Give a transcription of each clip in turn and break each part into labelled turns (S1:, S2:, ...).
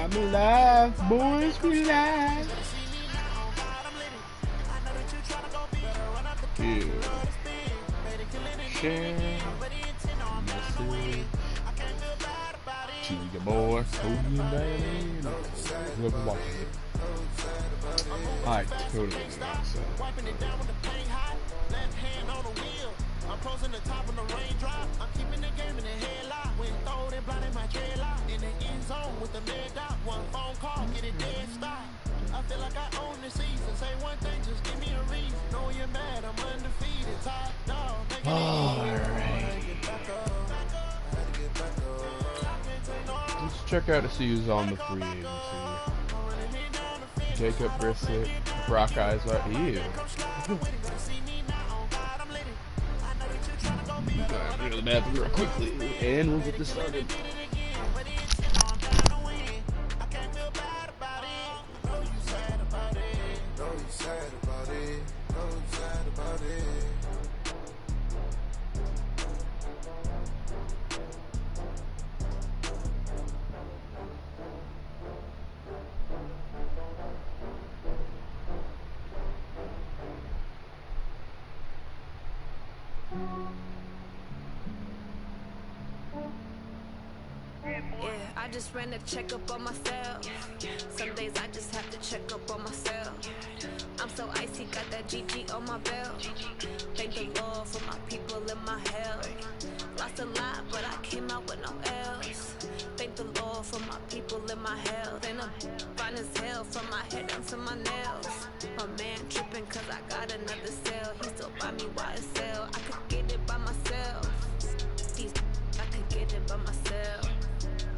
S1: I'm alive, boys, we live. Yeah. Share message to your boy, Cody and Diane, whoever watches it. I totally think so. I'm closing the top of the raindrop. I'm keeping the game in the headlock. When throwed and blinded my dreadlock. In the end zone with the mid dot. One phone call, get it dead stop. I feel like I own the season. Say one thing, just give me a reason. Know you're mad, I'm undefeated. Top dog. Alright. Let's check out to see who's on the free agency. Jacob Brissett, Brock Eisler. Ew. Alright, go to the bathroom real quickly, and we'll get this started.
S2: I just ran a checkup on myself. Some days I just have to check up on myself. I'm so icy, got that GG on my belt. Thank the Lord for my people in my health. Lost a lot, but I came out with no else. Thank the Lord for my people in my health. And I'm fine as hell from my head down to my nails. My man tripping cause I got another cell. He still buy me YSL. I could get it by myself. I could get it by myself.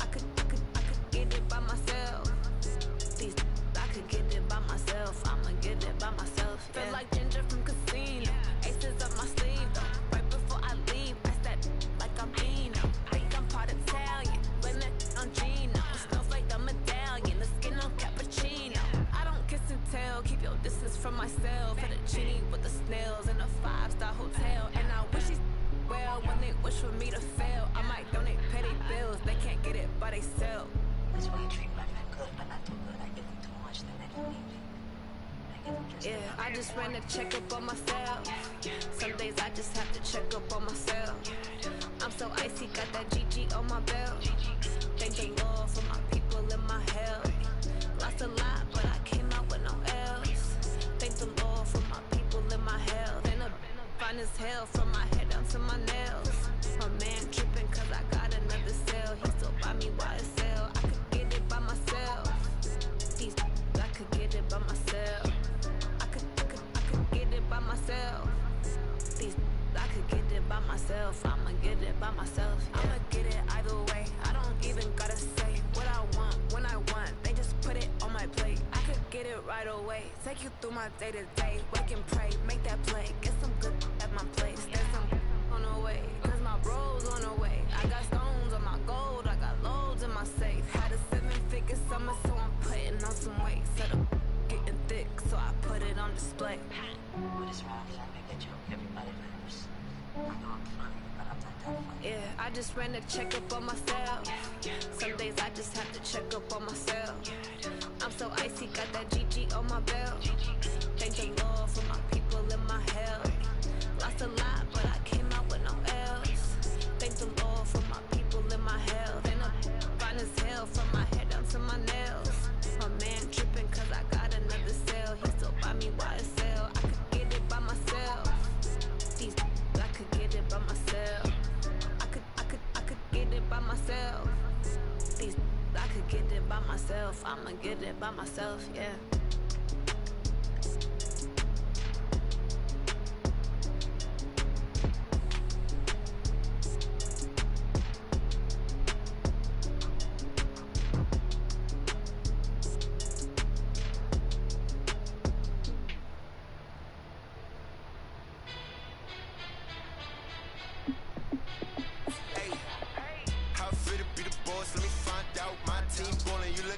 S2: I could get it by myself. I could get it by myself. I'ma get it by myself. Yeah. Feel like Ginger from Casino. Aces up my sleeve though. Right before I leave, I said like I'm Dino. Think I'm part Italian. Blame it on Gino. Smells like the medallion. The skin on cappuccino. I don't kiss and tell. Keep your distance from myself. Fettuccine with the snails in a 5-star hotel. And I wish he's well when they wish for me to fail. I might donate petty bills. They can't get it by themselves.
S3: That's why you treat my men good, but not too good. I give them too much, then they don't need me.
S2: Yeah, I just ran a checkup on myself. Some days I just have to check up on myself. I'm so icy, got that GG on my belt. Thank the Lord for my people in my health. Lost a lot, but I came out with no else. Thank the Lord for my people in my health. And I'm fine as hell from my head down to my nails. My man tripping cause I got another cell. He still buy me YSL. I could get it by myself. I could get it by myself. I could get it by myself. I could get it by myself. I'ma get it by myself. Yeah. I'ma get it either way. I don't even gotta say what I want when I want. They just put it on my plate. I could get it right away. Take you through my day to day. Wake and pray, make that play. Get some good at my place. There's some on the way. Cause my bro's on the way. I got stones on my gold. I got loads in my safe. Had a 7-figure summer, so I'm putting on some weight. Set up getting thick, so I put it on display.
S3: What is wrong? I make that joke. Everybody knows. I know I'm funny, but I'm not that funny.
S2: Yeah, I just ran a checkup on myself. Some days I just have to check up on myself. I'm so icy, got that GG on my belt. Thank the Lord for my people in my health. Lost a lot, but I came out with no else. Thank the Lord for my people in my health. And I'm fine as hell from my head down to my nails. My man tripping cause I got another cell. He still buy me YSL. I could get it by myself. I could get it by myself. I could get it by myself. I could get it by myself. I'ma get it by myself, yeah.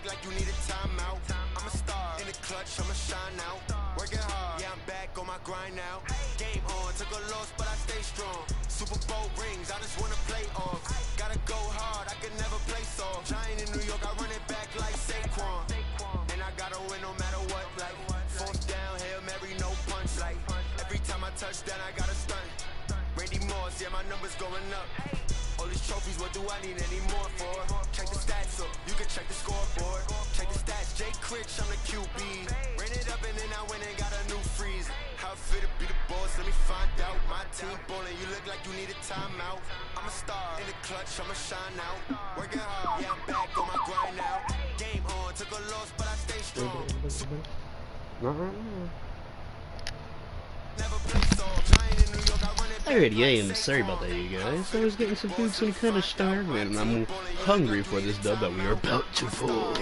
S4: Like you need a timeout. I'm a star in the clutch, I'ma shine out. Working hard, yeah, I'm back on my grind now. Game on, took a loss, but I stay strong. Super Bowl rings, I just wanna play off. Gotta go hard, I could never play soft. Giant in New York, I run it back like Saquon. touchdown, I got a stunt. Randy Moss, yeah, my numbers going up. All these trophies, what do I need any more for? Check the stats up, you can check the scoreboard. Check the stats, Jake Critch, I'm the QB. Ran it up and then I went and got a new freeze. How fit to be the boss, let me find out. My team ballin', you look like you need a timeout. I'm a star, in the clutch, I'ma shine out. Working hard, yeah, I'm back on my grind now. Game on, took a loss, but I stay strong.
S5: Alrighty, I am sorry about that, you guys. I was getting some food, some kind of starving, and I'm hungry for this dub that we are about to pull.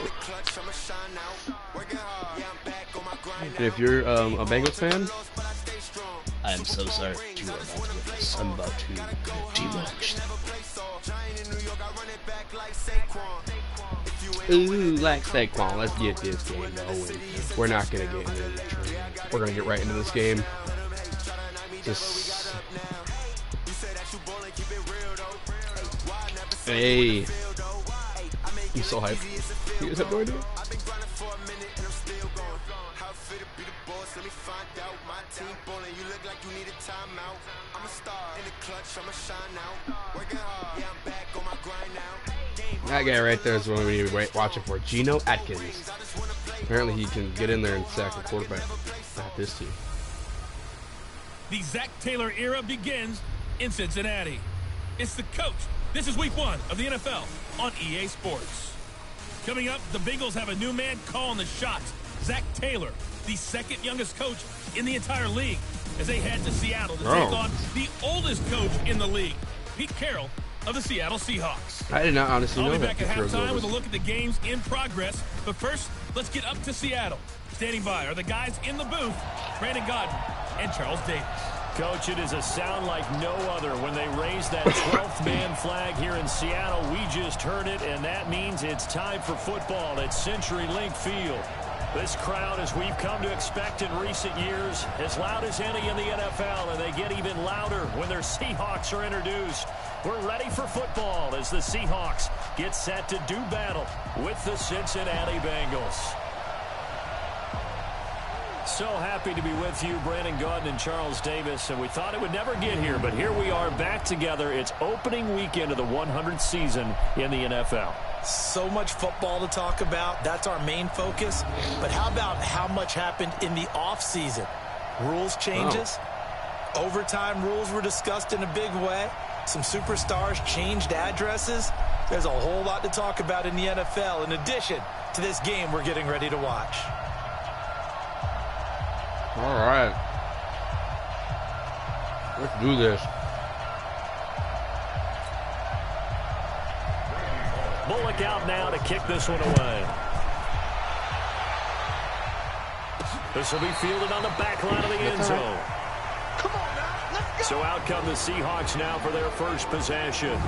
S5: And if you're a Bengals fan, I'm so sorry that you are about to get this. I'm about to demolish them. Ooh, like Saquon. Let's get this game going. We're not gonna get into the training. We're gonna get right into this game. Just hey, I'm so hyped. You guys have no idea. That guy right there is what we need to be watching for. Geno Atkins. Apparently he can get in there and sack a quarterback. Not this team.
S6: The Zach Taylor era begins in Cincinnati. It's the coach. This is week 1 of the NFL on EA Sports. Coming up, the Bengals have a new man calling the shots. Zach Taylor, the second youngest coach in the entire league, as they head to Seattle to take on the oldest coach in the league, Pete Carroll of the Seattle Seahawks.
S5: I did not honestly know that.
S6: I'll be back at halftime with a look at the games in progress. But first, let's get up to Seattle. Standing by are the guys in the booth, Brandon Gaudin and Charles Davis.
S7: Coach, it is a sound like no other when they raise that 12th man flag here in Seattle. We just heard it, and that means it's time for football at CenturyLink Field. This crowd, as we've come to expect in recent years, as loud as any in the NFL, and they get even louder when their Seahawks are introduced. We're ready for football as the Seahawks get set to do battle with the Cincinnati Bengals. So happy to be with you, Brandon Gaudin and Charles Davis, and we thought it would never get here, but here we are back together. It's opening weekend of the 100th season in the NFL.
S8: So much football to talk about. That's our main focus. But how about how much happened in the offseason? Rules changes. Overtime rules were discussed in a big way. Some superstars changed addresses. There's a whole lot to talk about in the NFL in addition to this game we're getting ready to watch.
S5: All right. Let's do this.
S7: Bullock out now to kick this one away. This will be fielded on the back line of the end zone. So out come the Seahawks now for their first possession.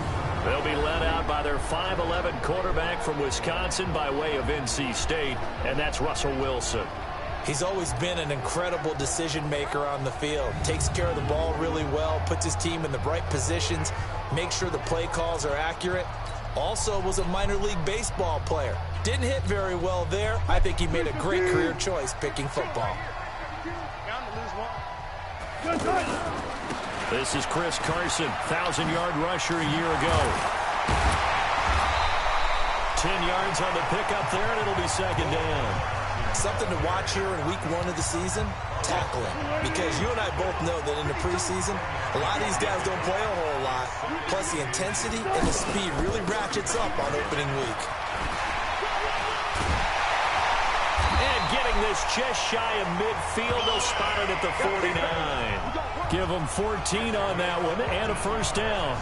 S7: They'll be led out by their 5'11" quarterback from Wisconsin by way of NC State, and that's Russell Wilson.
S8: He's always been an incredible decision maker on the field. Takes care of the ball really well, puts his team in the right positions, makes sure the play calls are accurate. Also was a minor league baseball player. Didn't hit very well there. I think he made a great career choice picking football.
S7: This is Chris Carson, 1,000-yard rusher a year ago. 10 yards on the pickup there, and it'll be second down.
S8: Something to watch here in week 1 of the season, tackling. Because you and I both know that in the preseason, a lot of these guys don't play a whole lot. Plus the intensity and the speed really ratchets up on opening week.
S7: And getting this just shy of midfield, they'll spot it at the 49. Give them 14 on that one and a first down.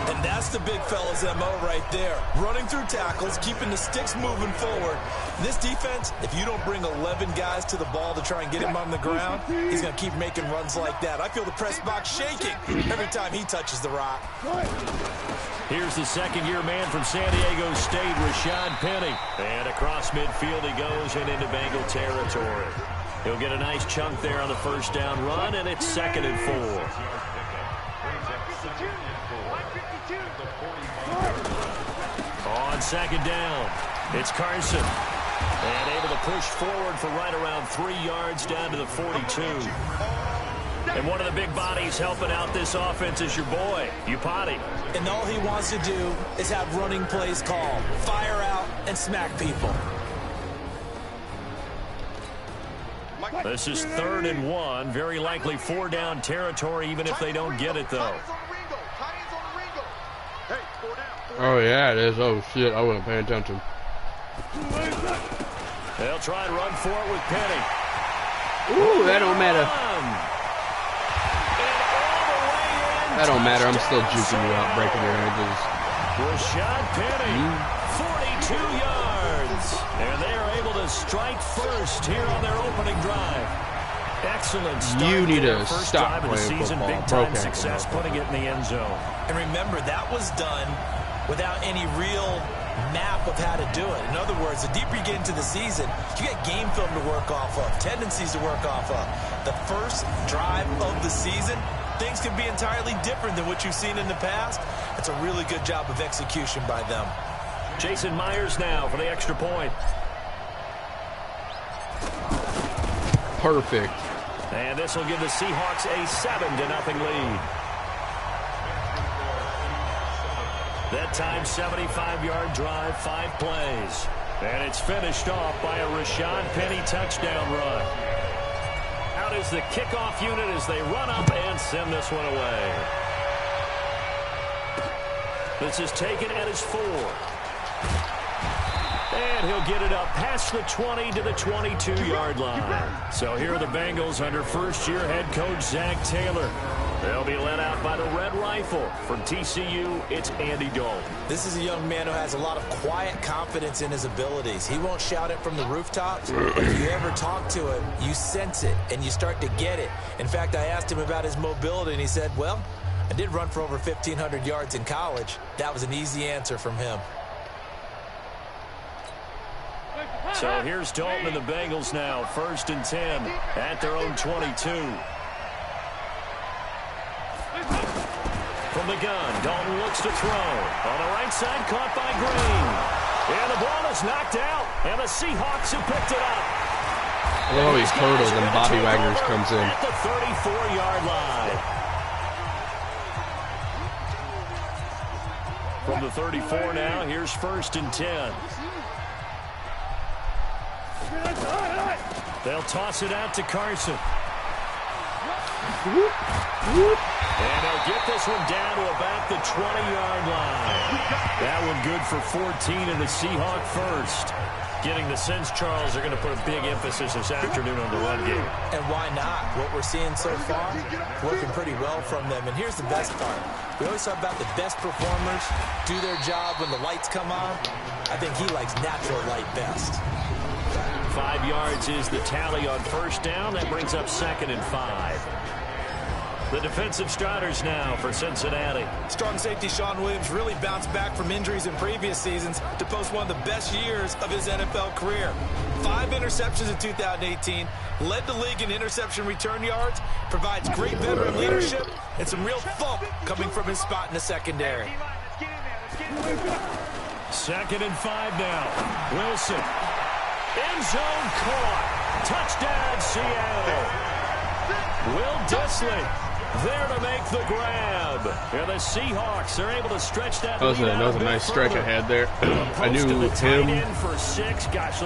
S8: And that's the big fella's MO right there. Running through tackles, keeping the sticks moving forward. This defense, if you don't bring 11 guys to the ball to try and get him on the ground, he's going to keep making runs like that. I feel the press box shaking every time he touches the rock.
S7: Here's the second-year man from San Diego State, Rashad Penny. And across midfield he goes and into Bengal territory. He'll get a nice chunk there on the first down run, and it's 2nd and 4. On second down, it's Carson. And able to push forward for right around 3 yards down to the 42. And one of the big bodies helping out this offense is your boy, Upati.
S8: And all he wants to do is have running plays called, fire out, and smack people.
S7: This is 3rd and 1. Very likely 4-down territory, even if they don't get it, though.
S5: Oh, yeah, it is. Oh, shit. I wasn't paying attention.
S7: They'll try and run for it with Penny.
S5: Ooh, that don't matter. That don't matter. I'm still juking you out, breaking your edges.
S7: Rashad Penny, 42 yards. And they are able to strike first here on their opening drive. Excellent start.
S5: You need to
S7: first
S5: stop
S7: drive of the
S5: playing
S7: season.
S5: football.
S7: Big-time success putting it in the end zone.
S8: And remember, that was done without any real map of how to do it. In other words, the deeper you get into the season, you get game film to work off of, tendencies to work off of. The first drive of the season, things can be entirely different than what you've seen in the past. It's a really good job of execution by them.
S7: Jason Myers now for the extra point.
S5: Perfect.
S7: And this will give the Seahawks a 7-0 lead. That time, 75-yard drive, 5 plays. And it's finished off by a Rashad Penny touchdown run. Out is the kickoff unit as they run up and send this one away. This is taken at his 4. And he'll get it up past the 20 to the 22-yard line. So here are the Bengals under first-year head coach Zach Taylor. They'll be led out by the Red Rifle. From TCU, it's Andy Dalton.
S8: This is a young man who has a lot of quiet confidence in his abilities. He won't shout it from the rooftops. If you ever talk to him, you sense it, and you start to get it. In fact, I asked him about his mobility, and he said, well, I did run for over 1,500 yards in college. That was an easy answer from him.
S7: So here's Dalton and the Bengals now. 1st and 10 at their own 22. From the gun, Dalton looks to throw. On the right side, caught by Green. And the ball is knocked out, and the Seahawks have picked it up.
S5: I love how he hurdles and Bobby Wagner comes in.
S7: At the 34-yard line. From the 34 now, here's 1st and 10. They'll toss it out to Carson. And they'll get this one down to about the 20-yard line. That one good for 14 and the Seahawk first. Getting the sense, Charles, they're going to put a big emphasis this afternoon on the run game.
S8: And why not? What we're seeing so far, working pretty well from them. And here's the best part. We always talk about the best performers do their job when the lights come on. I think he likes natural light best.
S7: 5 yards is the tally on 1st down. That brings up 2nd and 5. The defensive starters now for Cincinnati.
S8: Strong safety Sean Williams really bounced back from injuries in previous seasons to post one of the best years of his NFL career. 5 interceptions in 2018, led the league in interception return yards, provides great veteran leadership, and some real thump coming from his spot in the secondary.
S7: 2nd and 5 now. Wilson. End zone caught. Touchdown, Seattle. Will Dissly there to make the grab. And the Seahawks are able to stretch that lead out.
S5: That was a nice stretch ahead there. I knew him.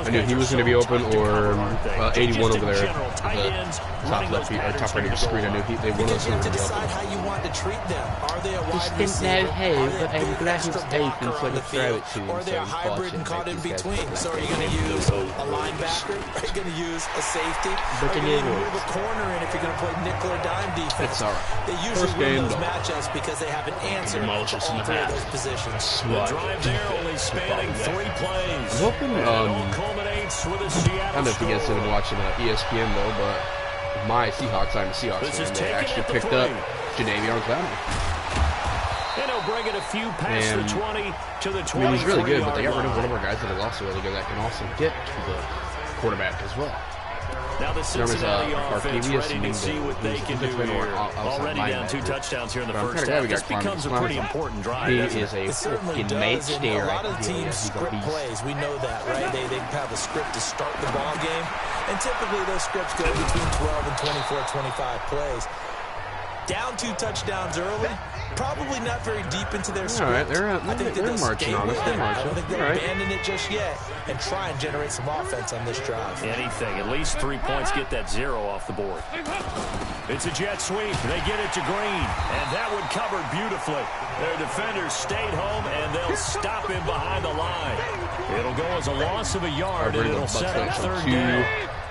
S5: I knew he was going to be open, or 81 over there. Top left or top right of the screen. I knew they wanted us to be
S8: decide how you want to treat them. Are they a wide
S5: receiver?
S8: Or
S5: are
S8: they a hybrid and caught in between? So are you going to use a linebacker? Are you going to use a safety? Are you going to move a corner in if you're going to play nickel or dime defense?
S5: It's all right.
S8: They usually win those matchups because they have an answer to all 3 of those positions.
S7: The drive there only spanning 3 plays.
S5: I'm hoping,
S7: culminates with a Seattle
S5: I don't know if you guys have been watching ESPN though, but my Seahawks, I'm a Seahawks fan. They actually picked up Jadavion Clowney.
S7: And he'll bring it a few past the 20 to the 20.
S5: I mean, he's really good, but they got rid of one of our guys that is also really good that can also get to the quarterback as well.
S7: Now the Cincinnati offense ready to see what they can do here. Already down 2 touchdowns here in the first half. This becomes a pretty important drive.
S5: He is a fucking mate stare.
S8: A lot of teams script plays. We know that, right? They have a script to start the ball game. And typically those scripts go between 12 and 24, 25 plays. Down 2 touchdowns early. Probably not very deep into their script.
S5: All right, they're marching on us.
S8: I don't think they'll abandon it just yet and try and generate some offense on this drive.
S7: Anything. At least 3 points. Get that 0 off the board. It's a jet sweep. They get it to Green. And that one covered beautifully. Their defenders stayed home, and they'll stop him behind the line. It'll go as a loss of a yard, and it'll set up 3rd down.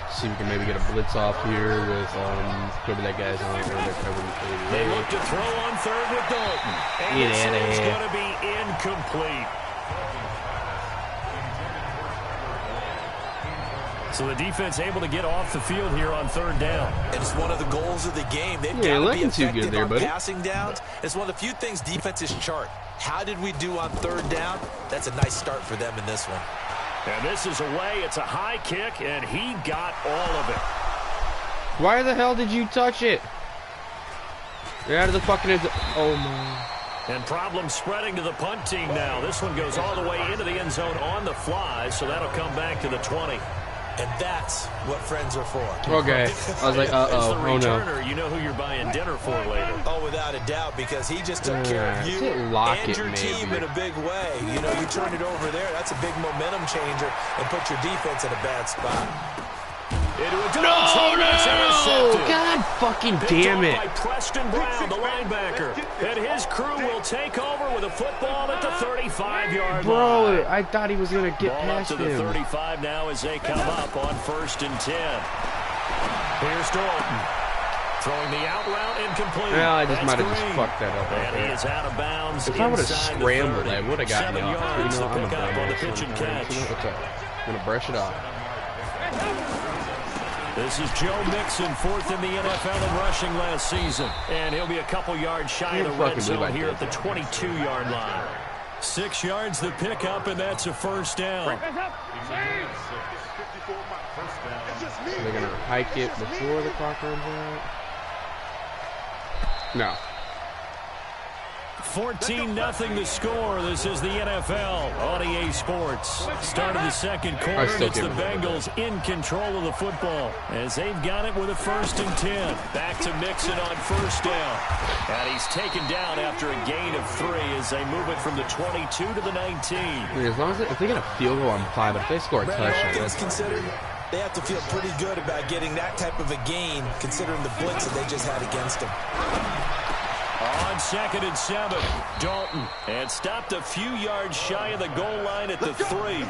S5: See if we can maybe get a blitz off here with whoever that guy's on.
S7: They look to throw on 3rd with Dalton. And it's going to be incomplete. So the defense able to get off the field here on 3rd down.
S8: And it's one of the goals of the game. They've got to be effective
S5: there,
S8: on passing downs. It's one of the few things defenses chart. How did we do on 3rd down? That's a nice start for them in this one.
S7: And this is away. It's a high kick, and he got all of it.
S5: Why the hell did you touch it? You're out of the fucking end zone. Oh, my.
S7: And problems spreading to the punt team now. This one goes all the way into the end zone on the fly, so that'll come back to the 20.
S8: And that's what friends are for.
S5: Okay. I was like, uh-oh.
S7: Oh, no. You know who you're buying dinner for later.
S8: Oh, without a doubt, because he just took care of you and your team in a big way. You know, you turn it over there. That's a big momentum changer and put your defense in a bad spot.
S5: No! God fucking damn it.
S7: By Preston Brown, the linebacker. And his crew will take over with a football at the 35-yard line.
S5: Bro, I thought he was going to get past him.
S7: Ball up to the 35 now as they come up on 1st and 10. Here's Dalton. Throwing the out route incomplete.
S5: Well, I just might have just fucked that up.
S7: And he is out of bounds.
S5: If I would have scrambled, I would have gotten
S7: it off.
S5: You know, I'm
S7: pick up on the pitch and catch.
S5: What's up? I'm going to brush it off.
S7: This is Joe Mixon, 4th in the NFL in rushing last season. And he'll be a couple yards shy of the red zone here at the 22-yard line. 6 yards the pickup, and that's a 1st down.
S5: They're going to hike it before the clock runs out? No.
S7: 14-0 the score. This is the NFL on EA Sports. Start of the 2nd quarter, and it's the Bengals in control of the football as they've got it with a 1st and 10. Back to Mixon on 1st down. And he's taken down after a gain of 3 as they move it from the 22 to the 19.
S5: As long as if they get a field goal on 5, if they score a touchdown.
S8: Considered, they have to feel pretty good about getting that type of a gain considering the blitz that they just had against them.
S7: On 2nd and 7, Dalton, and stopped a few yards shy of the goal line at the 3.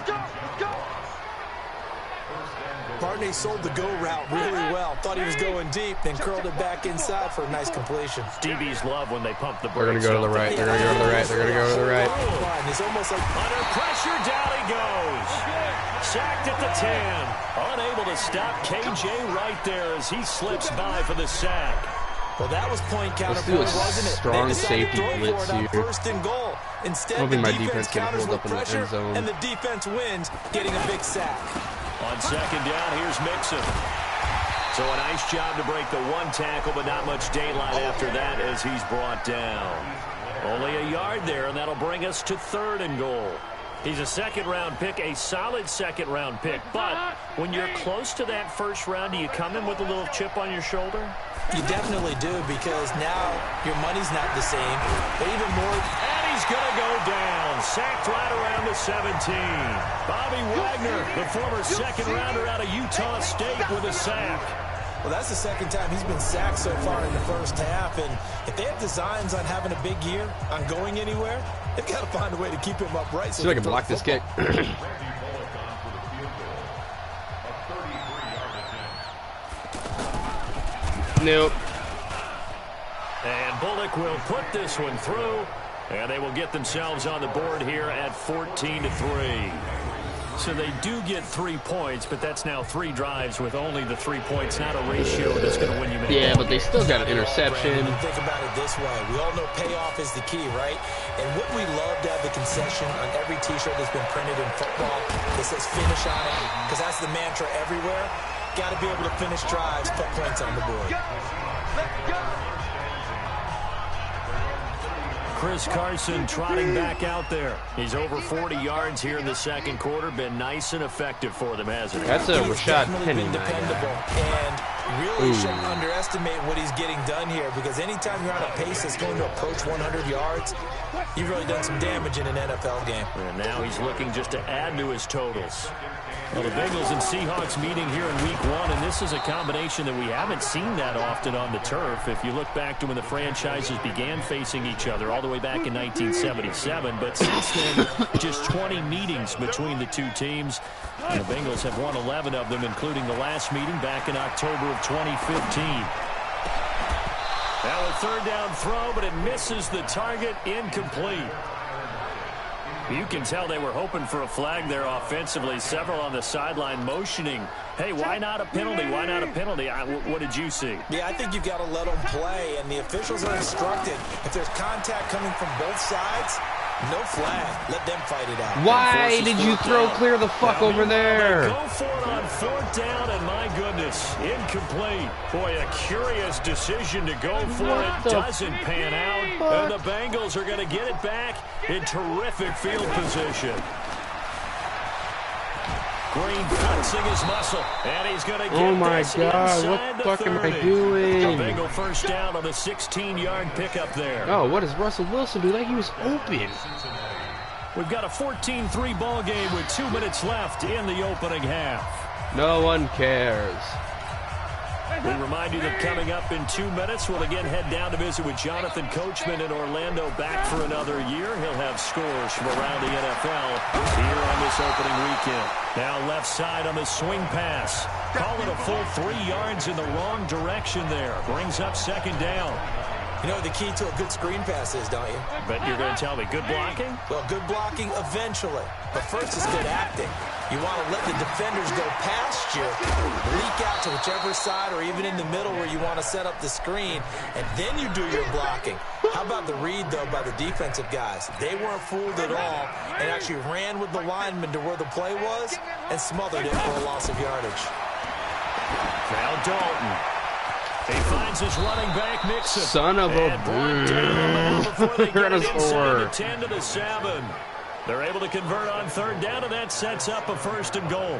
S8: Barney sold the go route really well. Thought he was going deep, then curled it back inside for a nice completion.
S7: DBs love when they pump the brakes.
S5: They're going to go to the right. They're going to go to the right. They're going to go to the right.
S8: It's almost like
S7: under pressure, down he goes. Sacked at the 10. Unable to stop KJ right there as he slips by for the sack.
S8: Well, that was point counterpoint, wasn't it?
S5: Strong safety blitz here.
S8: 1st and goal. Instead,
S5: hoping
S8: the
S5: my defense can
S8: counters
S5: hold up
S8: with
S5: in the
S8: pressure,
S5: end zone.
S8: and the defense wins, getting a big sack.
S7: On 2nd down, here's Mixon. So a nice job to break the 1 tackle, but not much daylight after that as he's brought down. Only a yard there, and that'll bring us to 3rd and goal. He's a 2nd-round pick, a solid 2nd-round pick. But when you're close to that 1st round, do you come in with a little chip on your shoulder?
S8: You definitely do, because now your money's not the same. But even more.
S7: And he's going to go down. Sacked right around the 17. Bobby Wagner, the former 2nd-rounder out of Utah State, with a sack.
S8: Well, that's the 2nd time he's been sacked so far in the 1st half. And if they have designs on having a big year, on going anywhere, they've got to find a way to keep him upright.
S5: So I can block this kick. Nope.
S7: And Bullock will put this one through, and they will get themselves on the board here at 14-3. So they do get 3 points, but that's now 3 drives with only the 3 points, not a ratio that's going to win you many.
S5: Yeah, but they still got an interception.
S8: Think about it this way. We all know payoff is the key, right? And wouldn't we love to have the concession on every T-shirt that's been printed in football that says finish on it? Because that's the mantra everywhere. Got to be able to finish drives, put points on the board.
S7: Chris Carson trotting back out there. He's over 40 yards here in the second quarter. Been nice and effective for them, hasn't he?
S5: That's a Rashad Penny,
S8: dependable. And really shouldn't underestimate what he's getting done here, because anytime you're on a pace that's going to approach 100 yards, you've really done some damage in an NFL game.
S7: And now he's looking just to add to his totals. Well, the Bengals and Seahawks meeting here in Week 1, and this is a combination that we haven't seen that often on the turf. If you look back to when the franchises began facing each other all the way back in 1977, but since then, just 20 meetings between the two teams. And the Bengals have won 11 of them, including the last meeting back in October of 2015. Now a third down throw, but it misses the target, incomplete. You can tell they were hoping for a flag there offensively. Several on the sideline motioning, hey, why not a penalty? Why not a penalty? What did you see?
S8: Yeah, I think you've got to let them play, and the officials are instructed, if there's contact coming from both sides, no flag. Let them fight it out.
S5: Why did you throw clear the fuck over there?
S7: Go for it on fourth down, and my goodness, incomplete. Boy, a curious decision to go for it. Doesn't pan out, and the Bengals are going to get it back in terrific field position. Green flexing his muscle, and he's going to get
S5: oh my
S7: this
S5: God, what the fuck
S7: 30.
S5: am I doing?
S7: A Bengal first down on the 16-yard pickup there.
S5: Oh, what does Russell Wilson do? Like he was open.
S7: We've got a 14-3 ball game with 2 minutes left in the opening half.
S5: No one cares.
S7: We remind you that coming up in 2 minutes, we'll again head down to visit with Jonathan Coachman in Orlando, back for another year. He'll have scores from around the NFL here on this opening weekend. Now left side on the swing pass. Call it a full 3 yards in the wrong direction there. Brings up second down.
S8: You know what the key to a good screen pass is, don't you?
S7: Bet you're going to tell me good blocking?
S8: Well, good blocking eventually. But first is good acting. You want to let the defenders go past you, leak out to whichever side or even in the middle where you want to set up the screen, and then you do your blocking. How about the read, though, by the defensive guys? They weren't fooled at all and actually ran with the lineman to where the play was and smothered it for a loss of yardage.
S7: Now Dalton. He finds his running back, Mixon.
S5: Son of a bitch.
S7: They're going to score. 10 to the 7. They're able to convert on third down, and that sets up a 1st and goal.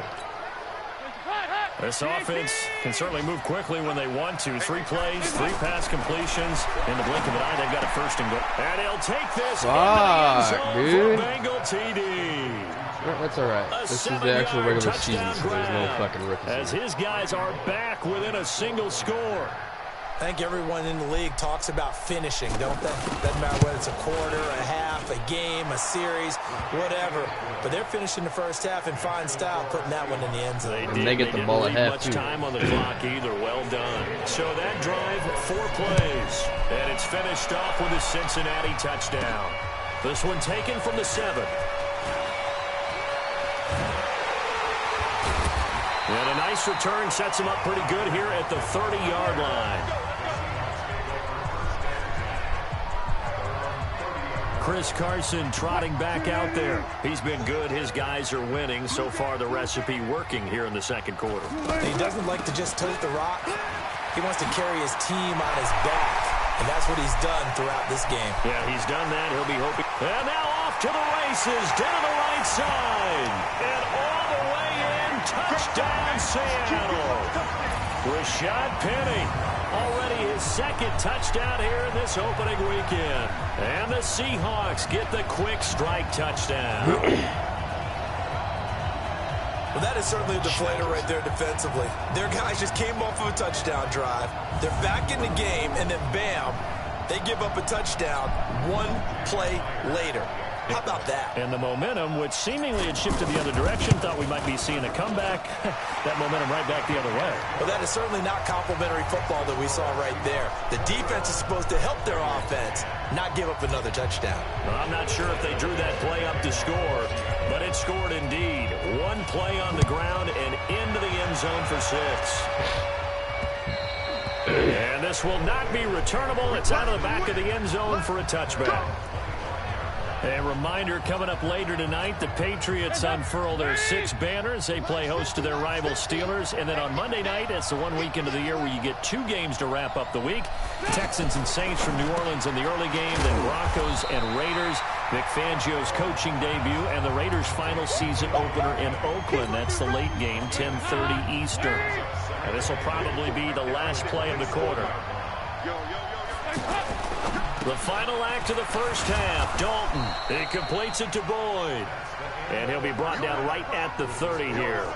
S7: This offense can certainly move quickly when they want to. 3 plays, 3 pass completions. In the blink of an eye, they've got a 1st and goal. And he'll take this in the end zone for Bengal TD.
S5: That's all right. This is the actual regular season, so there's no fucking rookies.
S7: As his guys are back within a single score.
S8: I think everyone in the league talks about finishing, don't they? Doesn't matter whether it's a quarter, a half, a game, a series, whatever. But they're finishing the first half in fine style, putting that one in the end zone.
S5: They get the ball at half,
S7: much time on the clock either. Well done. So that drive, 4 plays. And it's finished off with a Cincinnati touchdown. This one taken from the 7. And a nice return sets him up pretty good here at the 30-yard line. Chris Carson trotting back out there. He's been good. His guys are winning. So far, the recipe working here in the second quarter.
S8: He doesn't like to just tote the rock. He wants to carry his team on his back. And that's what he's done throughout this game.
S7: Yeah, he's done that. He'll be hoping. And now off to the races, down the right side. And all the way in, touchdown Seattle. Rashad Penny, already his 2nd touchdown here in this opening weekend. And the Seahawks get the quick strike touchdown.
S8: Well, that is certainly a deflator right there defensively. Their guys just came off of a touchdown drive. They're back in the game, and then bam, they give up a touchdown 1 play later. How about that?
S7: And the momentum, which seemingly had shifted the other direction, thought we might be seeing a comeback. That momentum right back the other way.
S8: Well, that is certainly not complimentary football that we saw right there. The defense is supposed to help their offense, not give up another touchdown.
S7: Well, I'm not sure if they drew that play up to score, but it scored indeed. 1 play on the ground and into the end zone for 6. And this will not be returnable. It's out of the back of the end zone for a touchback. A reminder coming up later tonight, the Patriots unfurl their 6 banners. They play host to their rival Steelers. And then on Monday night, it's the one weekend of the year where you get 2 games to wrap up the week. Texans and Saints from New Orleans in the early game, then Broncos and Raiders. Vic Fangio's coaching debut and the Raiders' final season opener in Oakland. That's the late game, 10:30 Eastern. And this will probably be the last play of the quarter. The final act of the first half. Dalton. He completes it to Boyd. And he'll be brought down right at the 30 here.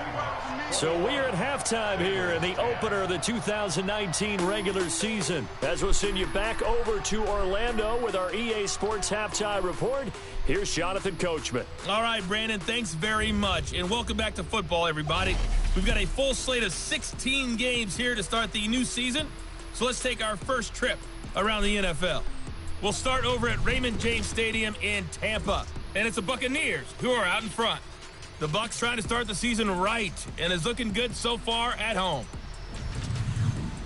S7: So we are at halftime here in the opener of the 2019 regular season. As we'll send you back over to Orlando with our EA Sports Halftime Report, here's Jonathan Coachman.
S6: All right, Brandon, thanks very much. And welcome back to football, everybody. We've got a full slate of 16 games here to start the new season. So let's take our first trip around the NFL. We'll start over at Raymond James Stadium in Tampa. And it's the Buccaneers who are out in front. The Bucs trying to start the season right, and is looking good so far at home.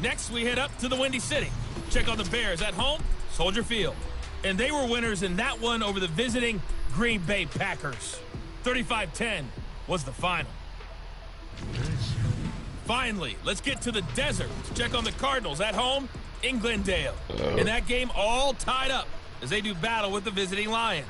S6: Next, we head up to the Windy City. Check on the Bears at home, Soldier Field. And they were winners in that one over the visiting Green Bay Packers. 35-10 was the final. Finally, let's get to the desert to check on the Cardinals at home in Glendale. And that game all tied up as they do battle with the visiting Lions.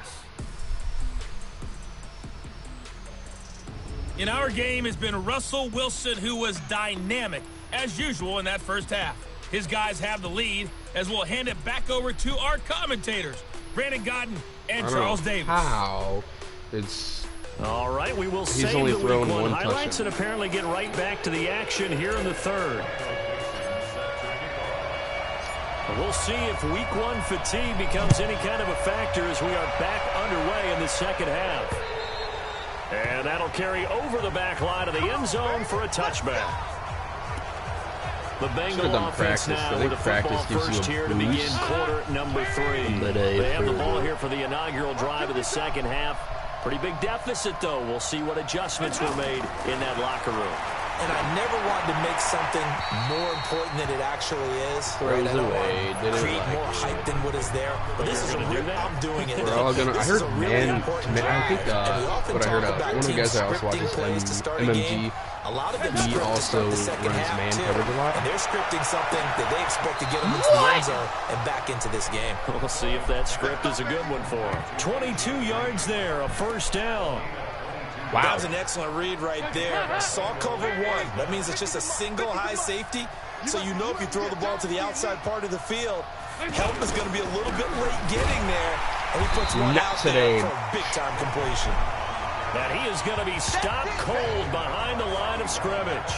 S6: In our game has been Russell Wilson, who was dynamic, as usual, in that first half. His guys have the lead, as we'll hand it back over to our commentators, Brandon Godden and Charles Davis.
S5: How? It's...
S7: All right, we will save the Week 1 highlights and apparently get right back to the action here in the third. We'll see if Week 1 fatigue becomes any kind of a factor as we are back underway in the second half. And that'll carry over the back line of the end zone for a touchback. The Bengal offense now with a football first here to begin quarter number 3. They have the ball here for the inaugural drive of the second half. Pretty big deficit, though. We'll see what adjustments were made in that locker room.
S8: And I never wanted to make something more important than it actually is. Right? I don't want to create more hype than what is there. But this is a real, I'm doing it.
S5: We're all gonna, I heard man, I think what I heard one of the guys I also watch is MMG.
S8: A lot of them
S5: he also runs man coverage a lot.
S8: And they're scripting something that they expect to get them into the end zone and back into this game.
S7: We'll see if that script is a good one for them. 22 yards there, a first down.
S8: Wow. That was an excellent read right there. Saw cover 1. That means it's just a single high safety. So you know if you throw the ball to the outside part of the field, help is going to be a little bit late getting there. And he puts one out there for a big-time completion.
S7: And he is going to be stopped cold behind the line of scrimmage.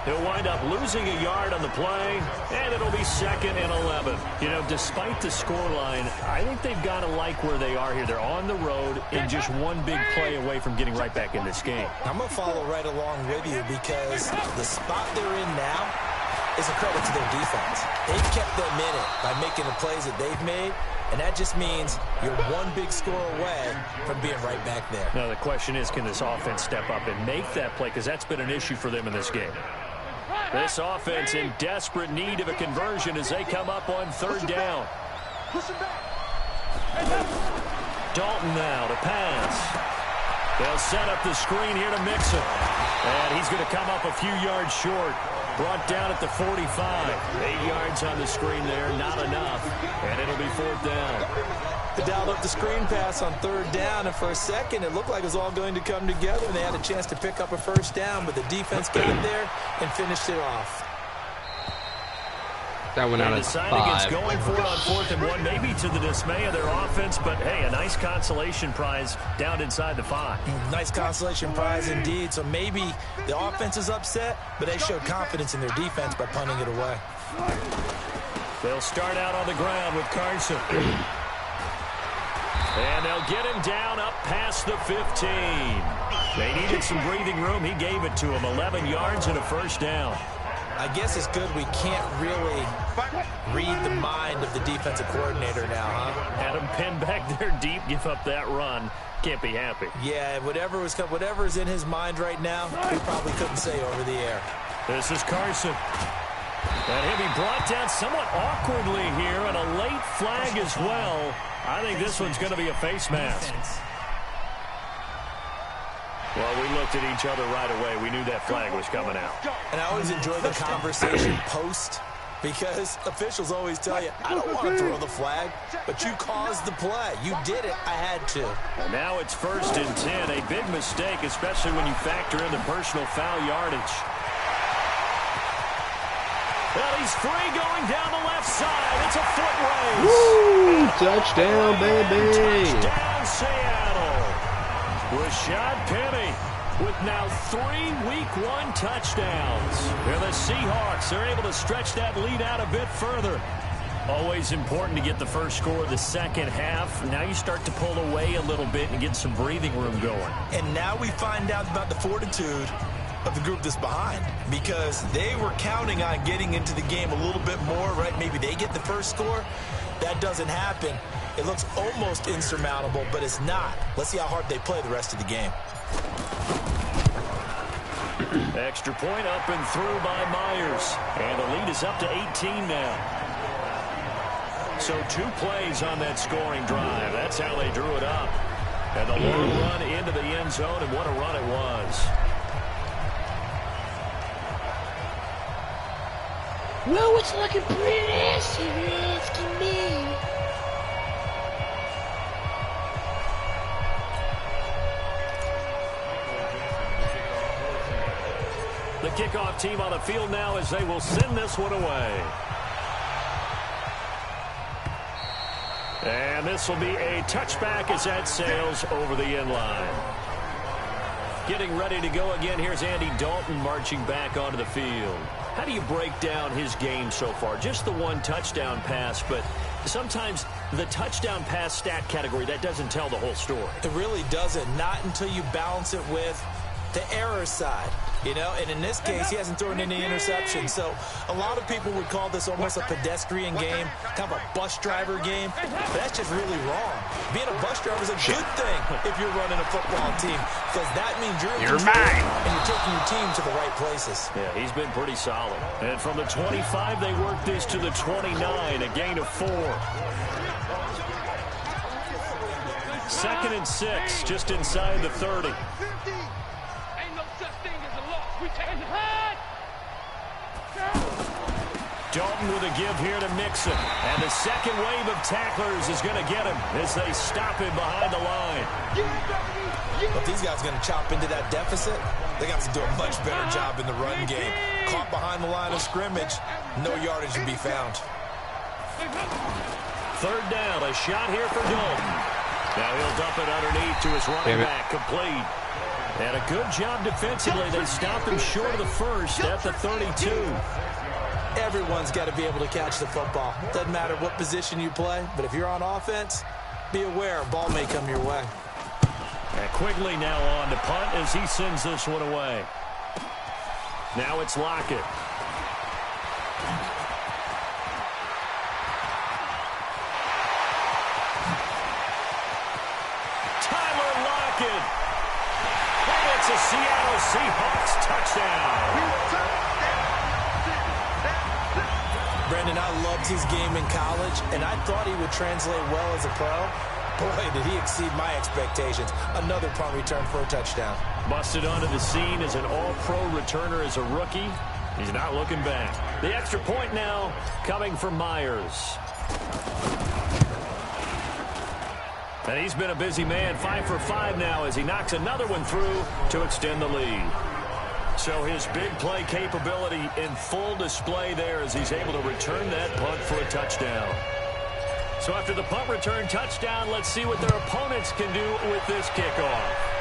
S7: He'll wind up losing a yard on the play, and it'll be 2nd and 11. You know, despite the scoreline, I think they've got to like where they are here. They're on the road and just one big play away from getting right back in this game.
S8: I'm going to follow right along with you because the spot they're in now is a credit to their defense. They've kept them in it by making the plays that they've made, and that just means you're one big score away from being right back there.
S7: Now, the question is, can this offense step up and make that play? Because that's been an issue for them in this game. This offense in desperate need of a conversion as they come up on 3rd down. Dalton now to pass. They'll set up the screen here to Mixon. And he's going to come up a few yards short. Brought down at the 45. 8 yards on the screen there, not enough. And it'll be 4th down.
S8: They dialed up the screen pass on 3rd down, and for a second it looked like it was all going to come together, and they had a chance to pick up a first down, but the defense got there and finished it off.
S5: That went out at 5.
S7: It's going for it on 4th and 1, maybe to the dismay of their offense, but hey, a nice consolation prize down inside the 5.
S8: Nice consolation prize indeed. So maybe the offense is upset, but they showed confidence in their defense by punting it away.
S7: They'll start out on the ground with Carson. And they'll get him down up past the 15. They needed some breathing room. He gave it to him. 11 yards and a first down.
S8: I guess it's good we can't really read the mind of the defensive coordinator now, huh?
S7: Had him pinned back there deep, give up that run. Can't be happy.
S8: Yeah, whatever is in his mind right now, he probably couldn't say over the air.
S7: This is Carson. And he'll be brought down somewhat awkwardly here on a late flag as well. I think this one's going to be a face mask. Well, we looked at each other right away. We knew that flag was coming out.
S8: And I always enjoy the conversation post, because officials always tell you, I don't want to throw the flag, but you caused the play. You did it. I had to.
S7: And now it's 1st and 10. A big mistake, especially when you factor in the personal foul yardage. Well, he's free going down the left side. It's a foot race.
S5: Woo! Touchdown, baby.
S7: Touchdown, Seattle. Rashad Penny with now 3 Week 1 touchdowns. And the Seahawks are able to stretch that lead out a bit further. Always important to get the first score of the second half. Now you start to pull away a little bit and get some breathing room going.
S8: And now we find out about the fortitude of the group that's behind, because they were counting on getting into the game a little bit more, right? Maybe they get the first score. That doesn't happen. It looks almost insurmountable, but it's not. Let's see how hard they play the rest of the game.
S7: Extra point up and through by Myers. And the lead is up to 18 now. So 2 plays on that scoring drive. That's how they drew it up. And the long run into the end zone, and what a run it was.
S9: Whoa, it's looking pretty nasty, asking me.
S7: The kickoff team on the field now as they will send this one away. And this will be a touchback as that sails over the end line. Getting ready to go again. Here's Andy Dalton marching back onto the field. How do you break down his game so far? Just the 1 touchdown pass, but sometimes the touchdown pass stat category, that doesn't tell the whole story.
S8: It really doesn't. Not until you balance it with the error side. You know, and in this case, he hasn't thrown any interceptions. So a lot of people would call this almost a pedestrian game, kind of a bus driver game. But that's just really wrong. Being a bus driver is a good thing if you're running a football team, because that means you're in control and you're taking your team to the right places.
S7: Yeah, he's been pretty solid. And from the 25, they work this to the 29, a gain of 4. 2nd and 6, just inside the 30. Dalton with a give here to Mixon. And the second wave of tacklers is going to get him as they stop him behind the line.
S8: But these guys are going to chop into that deficit. They got to do a much better job in the run game. Caught behind the line of scrimmage, no yardage to be found.
S7: 3rd down, a shot here for Dalton. Now he'll dump it underneath to his running back, complete. And a good job defensively. They stopped him short of the first at the 32.
S8: Everyone's got to be able to catch the football. Doesn't matter what position you play, but if you're on offense, be aware a ball may come your way.
S7: And Quigley now on to punt as he sends this one away. Now it's Lockett. Tyler Lockett. And it's a Seattle Seahawks touchdown.
S8: Brandon, I loved his game in college, and I thought he would translate well as a pro. Boy, did he exceed my expectations. Another punt return for a touchdown.
S7: Busted onto the scene as an all-pro returner as a rookie. He's not looking back. The extra point now coming from Myers. And he's been a busy man, 5 for 5 now as he knocks another one through to extend the lead. So his big play capability in full display there as he's able to return that punt for a touchdown. So after the punt return touchdown, let's see what their opponents can do with this kickoff.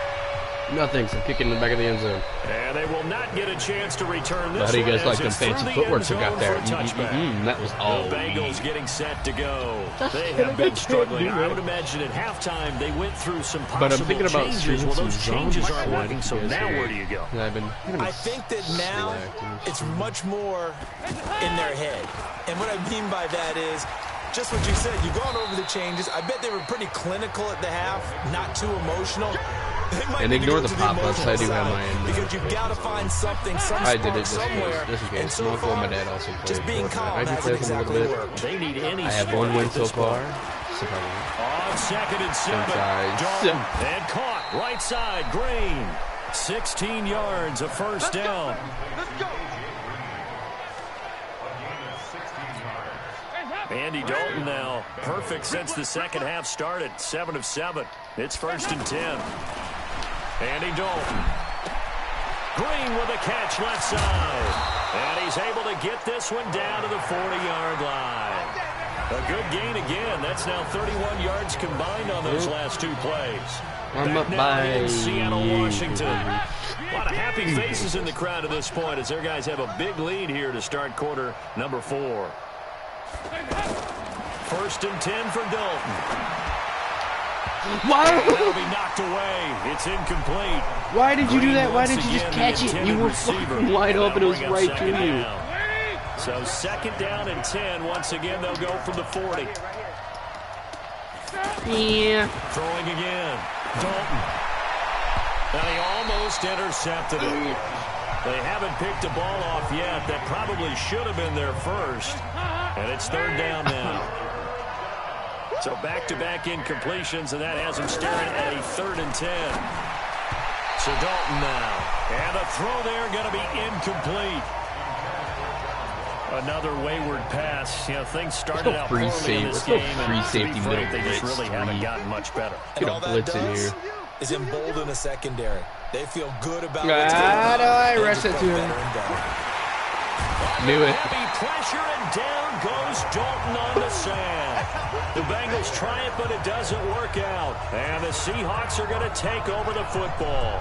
S5: Nothing, so kicking in the back of the end zone.
S7: And they will not get a chance to return this.
S5: How do you guys
S7: one
S5: like them
S7: as it's
S5: fancy
S7: through the
S5: footwork
S7: end
S5: they got
S7: zone
S5: there?
S7: for a touchback.
S5: That was all.
S7: The Bengals getting set to go. They have been struggling. I would imagine at halftime they went through some possible
S5: But I'm thinking about
S7: changes. Well, those changes aren't
S5: zombies.
S7: working, so now where do you go?
S5: I
S8: think that now it's much more in their head. And what I mean by that is just what you said. You've gone over the changes. I bet they were pretty clinical at the half, not too emotional.
S5: And ignore the pop-ups. I do have mine.
S8: Because you've got to find something,
S5: I did it this game. So well, my dad also played.
S8: Just being calm
S5: I
S8: hasn't exactly worked.
S7: They need any
S5: I have one win so far.
S7: On 2nd and 7. Dalton and caught right side. Green. 16 yards, a first down. Andy Dalton now perfect since the second half started. 7 of 7. It's 1st and 10. Andy Dalton. Green with a catch left side. And he's able to get this one down to the 40-yard line. A good gain again. That's now 31 yards combined on those last 2 plays. Back now in Seattle, Washington. A lot of happy faces in the crowd at this point as their guys have a big lead here to start quarter number 4. 1st and 10 for Dalton.
S5: Why?
S7: That'll be knocked away. It's incomplete.
S5: Why did you do that? Why didn't you just catch it? You were fucking wide open. It was right to you.
S7: So 2nd down and 10. Once again, they'll go from the 40.
S5: Yeah.
S7: Throwing again. Dalton. And he almost intercepted it. They haven't picked the ball off yet. That probably should have been their first. And it's 3rd down now. So back-to-back incompletions, and that has them staring at a 3rd and 10. So Dalton now. And the throw there going to be incomplete. Another wayward pass. You know, things started out poorly in this game.
S5: Free safety middle
S7: they just
S5: blitz.
S7: really haven't gotten much better.
S5: Get a blitz in here.
S8: Is embolden the secondary. They feel good about
S5: I rushed it to him. Knew it.
S7: Heavy pressure, and down goes Dalton on the sand. The Bengals try it, but it doesn't work out. And the Seahawks are going to take over the football.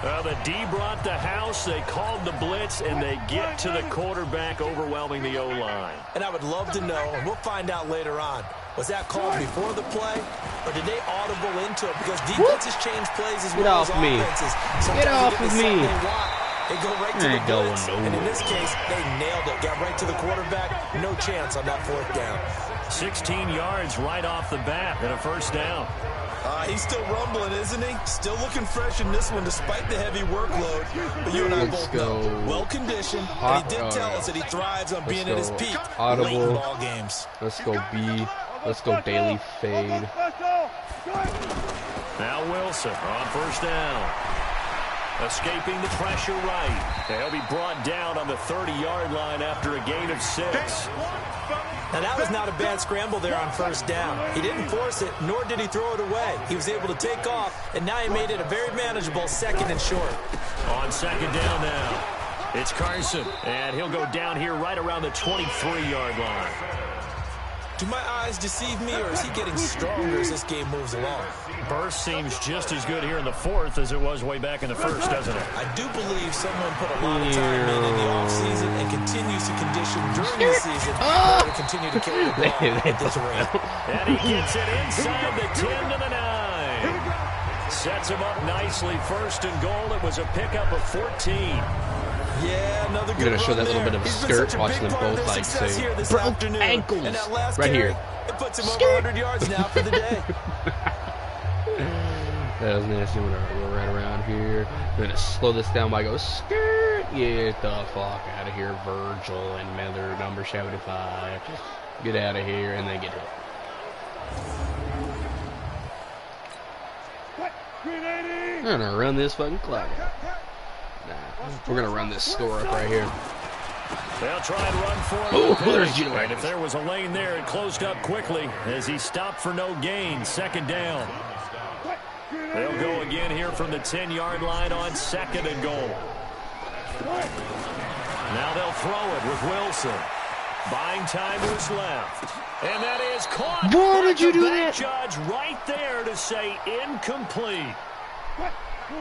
S7: The D brought the house. They called the blitz, and they get to the quarterback, overwhelming the O-line.
S8: And I would love to know, and we'll find out later on, was that called before the play, or did they audible into it? Because defenses change plays as well as offenses.
S5: Get off of me.
S8: They go right to the blitz, and in this case, they nailed it. Got right to the quarterback. No chance on that 4th down.
S7: 16 yards right off the bat and a first down.
S8: He's still rumbling, isn't he? Still looking fresh in this one despite the heavy workload. But you and I both know, well-conditioned, and he did tell us that he thrives on being at his peak late in ball games.
S5: Let's go B. Let's go daily fade.
S7: Now Wilson on first down. Escaping the pressure right. He'll be brought down on the 30-yard line after a gain of 6.
S8: Now that was not a bad scramble there on first down. He didn't force it, nor did he throw it away. He was able to take off, and now he made it a very manageable 2nd and short.
S7: On 2nd down now, it's Carson, and he'll go down here right around the 23-yard line.
S8: Do my eyes deceive me, or is he getting stronger as this game moves along?
S7: Burst seems just as good here in the 4th as it was way back in the 1st, doesn't it?
S8: I do believe someone put a lot of time in the offseason and continues to condition during the season to continue to carry the ball at this rate.
S7: And he gets it inside the 10 to the 9. Sets him up nicely. 1st and goal. It was a pickup of 14.
S8: Yeah, another good
S5: I'm going to show that little bit of a skirt, watching them both like say, broke ankles, right here.
S8: It puts him over 100 yards now for the day.
S5: That was nasty. We're right around here. I'm going to slow this down by go, skirt. Get the fuck out of here, Virgil and Miller, number 75. Get out of here, and then get hit. I'm going to run this fucking clock out. We're going to run this score up right here.
S7: They'll try and run for it.
S5: Oh, there's Gino.
S7: And if there was a lane there, it closed up quickly as he stopped for no gain. 2nd down. They'll go again here from the 10-yard line on 2nd and goal. Now they'll throw it with Wilson. Buying time was left. And that is caught.
S5: Why did you do that?
S7: Judge right there to say incomplete.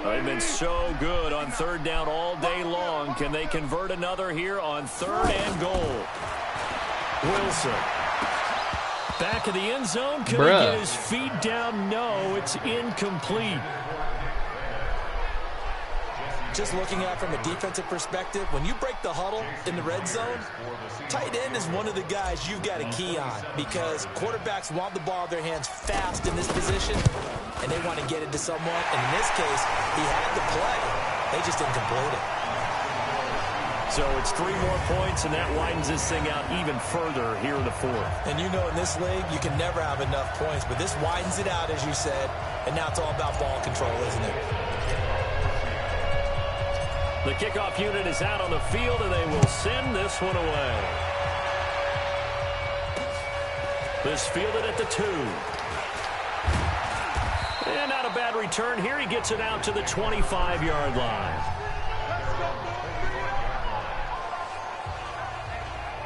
S7: They've been so good on 3rd down all day long. Can they convert another here on 3rd and goal? Wilson. Back of the end zone. Can he get his feet down? No, it's incomplete.
S8: just looking at it from a defensive perspective, when you break the huddle in the red zone, tight end is one of the guys you've got to key on because quarterbacks want the ball in their hands fast in this position, and they want to get it to someone. And in this case, he had the play. They just didn't complete it.
S7: So it's 3 more points, and that widens this thing out even further here in the fourth.
S8: And you know in this league, you can never have enough points, but this widens it out, as you said, and now it's all about ball control, isn't it?
S7: The kickoff unit is out on the field, and they will send this one away. This fielded at the 2. And not a bad return here. He gets it out to the 25-yard line.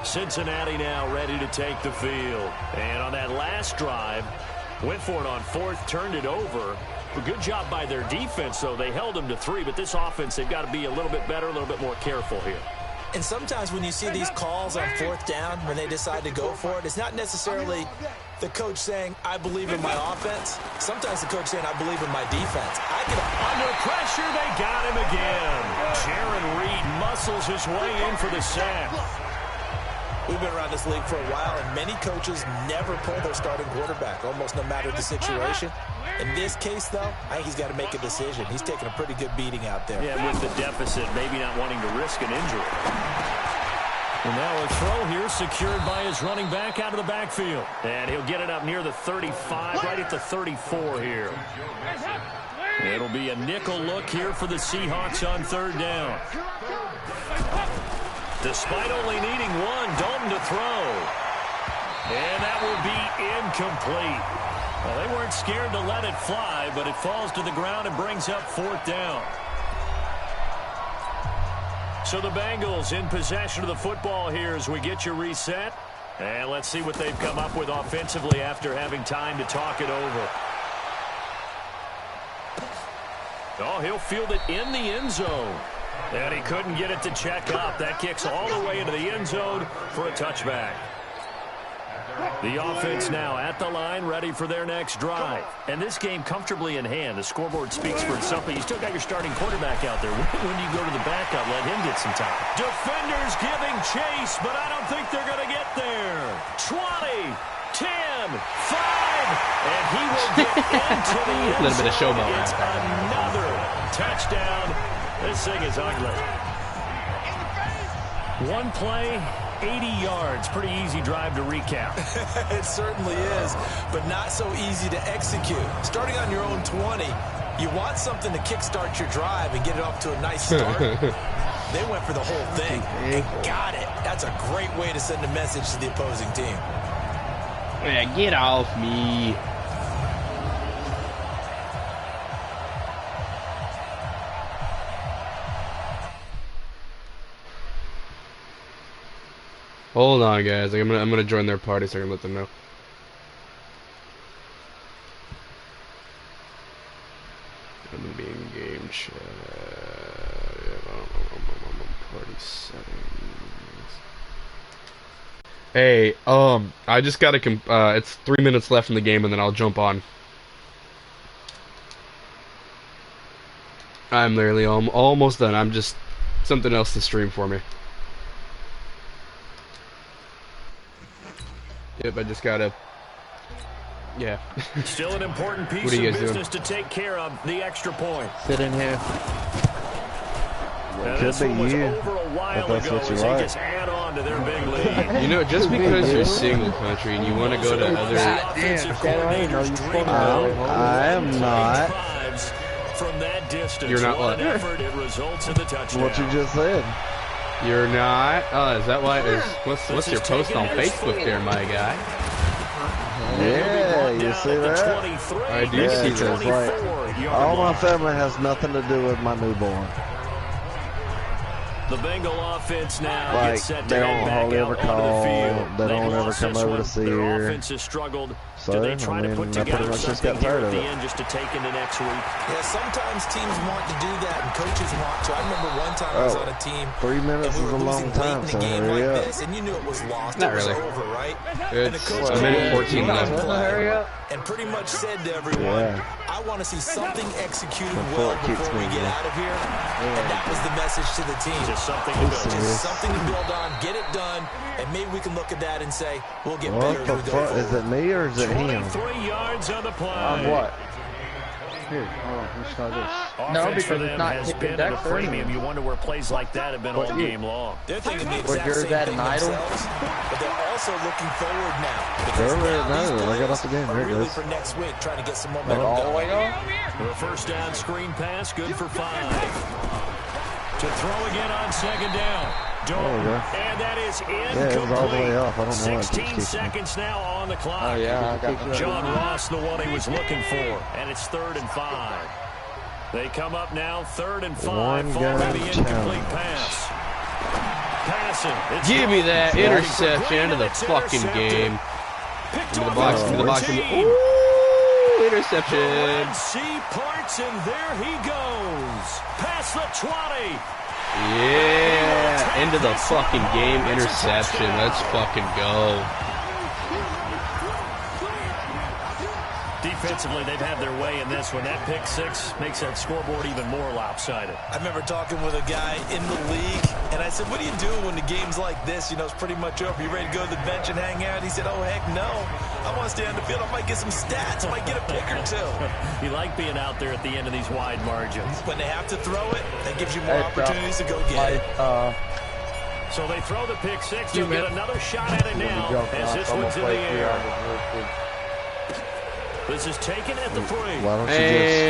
S7: Cincinnati now ready to take the field. And on that last drive, went for it on 4th, turned it over. A good job by their defense, though. They held them to 3, but this offense, they've got to be a little bit better, a little bit more careful here.
S8: And sometimes when you see these calls on 4th down, when they decide to go for it, it's not necessarily the coach saying, I believe in my offense. Sometimes the coach saying, I believe in my defense.
S7: Under pressure, they got him again. Jaron Reed muscles his way in for the sack.
S8: We've been around this league for a while, and many coaches never pull their starting quarterback, almost no matter the situation. In this case, though, I think he's got to make a decision. He's taking a pretty good beating out there.
S7: Yeah, with the deficit, maybe not wanting to risk an injury. And now a throw here secured by his running back out of the backfield. And he'll get it up near the 35, right at the 34 here. It'll be a nickel look here for the Seahawks on 3rd down. Despite only needing 1, Dalton to throw. And that will be incomplete. Well, they weren't scared to let it fly, but it falls to the ground and brings up 4th down. So the Bengals in possession of the football here as we get you reset. And let's see what they've come up with offensively after having time to talk it over. Oh, he'll field it in the end zone. And he couldn't get it to check up. That kicks all the way into the end zone for a touchback. The offense now at the line, ready for their next drive. And this game comfortably in hand. The scoreboard speaks for itself, but you still got your starting quarterback out there. When you go to the backup, let him get some time. Defenders giving chase, but I don't think they're going to get there. 20, 10, 5, and he will get into the end zone.
S5: A little bit of showboat.
S7: It's another touchdown. This thing is ugly. One play, 80 yards. Pretty easy drive to recap.
S8: It certainly is, but not so easy to execute. Starting on your own 20, you want something to kickstart your drive and get it off to a nice start. They went for the whole thing and got it. That's a great way to send a message to the opposing team.
S5: Yeah, get off me. Hold on, guys. I'm gonna join their party so I can let them know. I'm gonna be in game chat. Party settings. Hey, I just gotta it's 3 minutes left in the game and then I'll jump on. I'm literally almost done. I'm just something else to stream for me. Yep, I just gotta. Yeah.
S7: Still an important piece of business to take care of. The extra point.
S10: Sit in here.
S7: Could be you. Over a while ago as they just add on to their big lead.
S5: You know, just because you're single country and you want to go to other.
S10: I am not.
S7: From that distance,
S5: you're not what?
S7: Effort, it results in the touchdown.
S10: What you just said.
S5: You're not? Oh, is that why? What's your post on Facebook there, my guy?
S10: Yeah, you see that?
S5: I do see that.
S10: Like, all my family has nothing to do with my newborn.
S7: The Bengal offense now
S10: like,
S7: gets set to
S10: they don't hardly ever call.
S7: The
S10: they don't ever come over to see
S7: Their
S10: her.
S7: offense has struggled.
S10: So,
S7: do they try to put together something here at the end just to take into next week?
S8: Yeah, sometimes teams want to do that and coaches want to. I remember one time I was on a team
S10: 3 minutes
S8: and we
S10: is
S8: were
S10: a long
S8: losing
S10: time,
S8: late in
S10: so
S8: the game
S10: hurry
S8: like
S10: up.
S8: this, and you knew it was lost.
S5: Not
S8: it was
S5: really.
S8: over, right?
S5: It's a minute 14 left.
S8: And pretty much said to everyone, I I want to see something executed well before we get out of here. And that was the message to the team.
S7: Just something to build.
S8: Just something to build on, get it done, and maybe we can look at that and say, we'll get better as we go forward.
S10: Is it me or is it him?
S7: 23 yards on the play.
S11: On what? Here, hold on, let's try this.
S7: No, because it's not has been at a premium. You wonder where plays like that have been all game long.
S8: They're thinking the exact same thing themselves, but they're also looking forward now.
S10: I got off the game. There it goes.
S8: For next week, trying to get some momentum
S11: all the
S8: going.
S11: way up?
S7: The first down screen pass, good for 5. To throw again on second down. And that is incomplete.
S10: Yeah, it was all the way off. I don't know why
S7: 16 seconds now on the clock.
S11: Oh, yeah, I got
S7: John Ross, the one he was looking for. And it's 3rd and 5. They come up now, 3rd and 5, following the incomplete pass. Passing.
S5: Give me that interception into the fucking game. Into the box, into the box. Ooh, interception.
S7: C parts, and there he goes. Past the 20.
S5: Yeah, into the fucking game, interception. Let's fucking go.
S7: Defensively, they've had their way in this one. That pick 6 makes that scoreboard even more lopsided.
S8: I remember talking with a guy in the league, and I said, what do you do when the game's like this? You know, it's pretty much over. You ready to go to the bench and hang out? He said, oh, heck no. I want to stay on the field. I might get some stats. I might get a pick or 2.
S7: You like being out there at the end of these wide margins.
S8: When they have to throw it, that gives you more opportunities to go get it.
S7: So they throw the pick 6. You'll get another shot at it now as this one's in the air. This is taken at the 3.
S10: Why don't you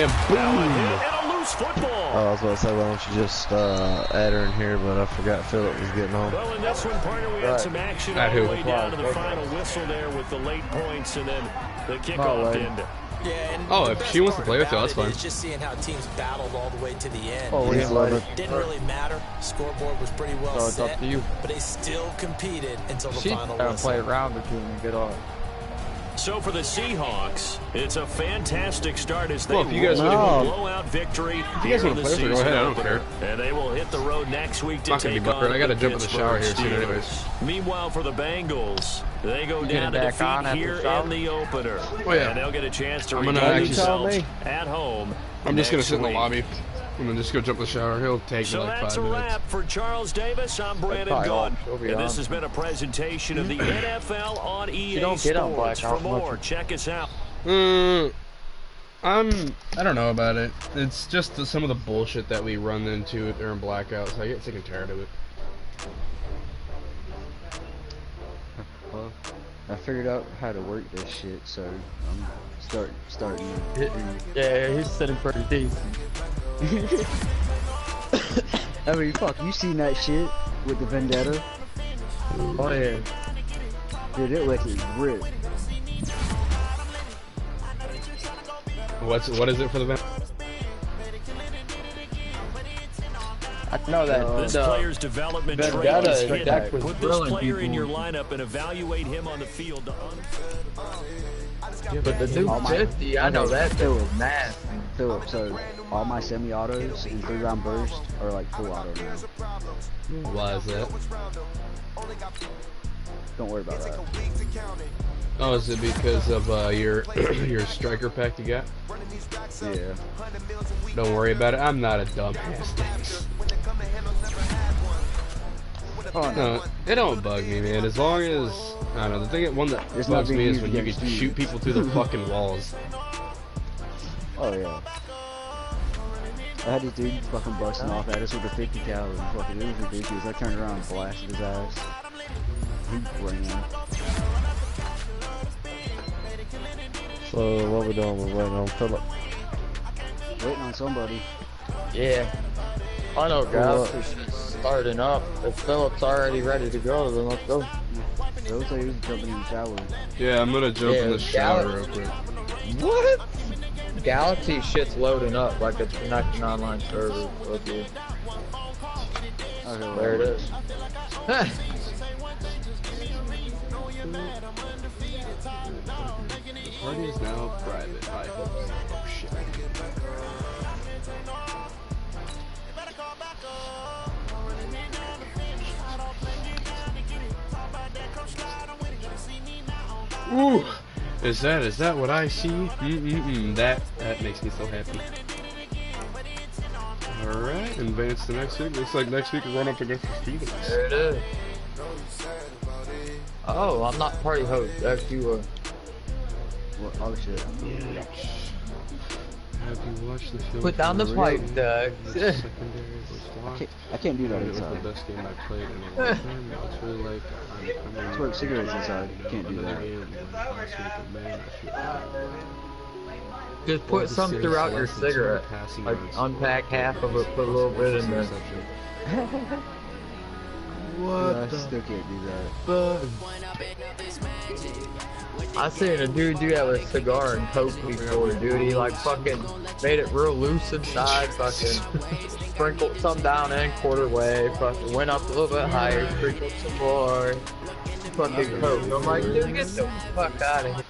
S10: just...
S7: boom! And a loose football.
S10: I was about to say, why don't you just add her in here, but I forgot Phillip was getting on.
S7: Well, in this one, partner, we had some action all the way down to the final whistle there with the late points, and then the kickoff ended.
S8: Yeah, and
S5: oh, if she wants to play with you, that's fine.
S8: It's just seeing how teams battled all the way to the end.
S11: Oh,
S8: it didn't really matter. Scoreboard was pretty well
S11: set, it's up to you.
S8: But they still competed until the final whistle.
S11: Play around or two and get on.
S7: So for the Seahawks, it's a fantastic start as they
S5: roll a
S7: blowout victory here in the season.
S5: Go ahead, I don't care.
S7: And they will hit the road next week to take on
S5: I got to jump in the shower here soon anyways.
S7: Meanwhile, for the Bengals, they go down to defeat here in the opener.
S5: Oh, yeah.
S7: And they'll get a chance to redeem themselves at home.
S5: I'm just going to sit in the lobby. I'm going to just go jump in the shower. He'll take me like 5 minutes.
S7: So that's a wrap for Charles Davis. I'm Brandon Gunn. And this has been a presentation of the NFL on EA Sports. For more, check us out.
S5: I don't know about it. It's just some of the bullshit that we run into during blackouts. I get sick and tired of it.
S11: Well, I figured out how to work this shit, so I'm starting. Yeah, he's sitting pretty decent.
S12: I mean, fuck, you seen that shit with the Vendetta?
S11: Oh yeah.
S12: Dude, it lets it rip.
S5: What is it for the Vendetta?
S11: I know that
S7: this player's development trait is hidden. Put this player in your lineup and evaluate him on the field.
S11: Yeah, but the new 50, I know that.
S12: It was nasty. Philip, so all my semi-autos and 3-round burst are like full auto now.
S5: Why is that?
S12: Don't worry about that.
S5: Oh, is it because of your striker pack you got?
S12: Yeah.
S5: Don't worry about it. I'm not a dumbass.
S12: Oh,
S5: no, it don't bug me, man. As long as I don't know, the one that bugs me is when you can shoot people through the fucking walls.
S12: Oh yeah. I had this dude fucking busting off at us with a 50 cal and fucking, it was ridiculous. I turned around and blasted his ass. He ran.
S10: So what we doing? We're waiting on Phillip.
S12: Waiting on somebody.
S11: Yeah. I know, guys. Starting up. If Philip's already ready to go, then let's go.
S12: Phil said he was jumping in the shower.
S5: Yeah, I'm gonna jump in the shower real quick.
S11: What? Galaxy shit's loading up like it's connecting online servers. Okay. There it is.
S5: Party is now private. I hope. Oh shit.
S6: Ooh,
S5: Is that what I see? That makes me so happy. Alright, advance to next week. Looks like next week we're going up against the Steelers.
S13: There it is. Oh, I'm not party host. That's you are.
S12: What? Oh shit.
S5: Yeah. Have you watched the film?
S13: Put down the pipe, Doug.
S12: I can't do that
S5: It was
S12: inside.
S5: the best game I played in a long time. It's really like I'm
S12: Smoke cigarettes inside. Can't do that.
S13: Just put some throughout your cigarette. Like unpack half of it, put a little bit in there.
S12: What? I still can't do that.
S13: I seen a dude do that with a cigar and coke before, dude. He like fucking made it real loose inside, fucking sprinkled some down in quarter way, fucking went up a little bit higher, sprinkled some more, fucking coke. I'm like, dude, get the fuck out of here.